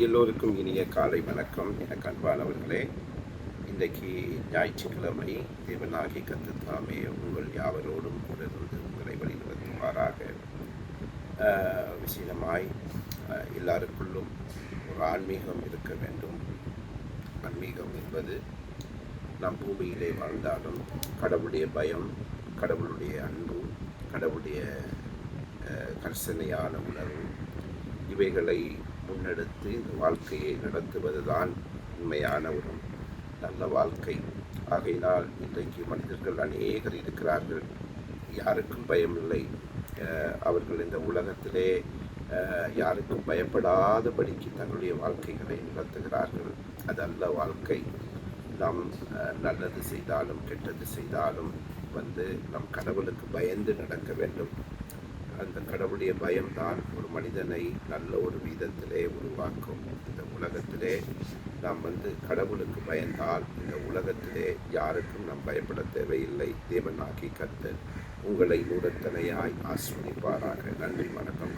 எல்லோருக்கும் இனிய காலை வணக்கம். எனக்கு அன்பானவர்களே, இன்றைக்கு ஞாயிற்றுக்கிழமை. தேவனாகி கர்த்தர் உங்கள் யாவரோடும் கூட இருந்து உங்களை வழிநடத்துவாராக. விசேஷமாய் எல்லாருக்குள்ளும் ஒரு ஆன்மீகம் இருக்க வேண்டும். ஆன்மீகம் என்பது நம் பூமியிலே வாழ்ந்தாலும் கடவுளுடைய பயம், கடவுளுடைய அன்பு, கடவுளுடைய கர்சனையான உணர்வு, இவைகளை முன்னெடுத்து இந்த வாழ்க்கையை நடத்துவதுதான் உண்மையான ஒரு நல்ல வாழ்க்கை. ஆகையினால் இன்றைக்கு மனிதர்கள் அநேகர் இருக்கிறார்கள், யாருக்கும் பயமில்லை. அவர்கள் இந்த உலகத்திலே யாருக்கும் பயப்படாதபடிக்கு தங்களுடைய வாழ்க்கைகளை நடத்துகிறார்கள். அது அல்ல வாழ்க்கை. நாம் நல்லது செய்தாலும் கெட்டது செய்தாலும் நம் கடவுளுக்கு பயந்து நடக்க வேண்டும். அந்த கடவுளுடைய பயம்தான் ஒரு மனிதனை நல்ல ஒரு விதத்திலே உருவாக்கும். இந்த உலகத்திலே நாம் கடவுளுக்கு பயந்தால் இந்த உலகத்திலே யாருக்கும் நாம் பயப்பட தேவையில்லை. தேவனாகி கர்த்தர் உங்களை நூறத்தனையாய் ஆசீர்வதிப்பாராக. நன்றி, வணக்கம்.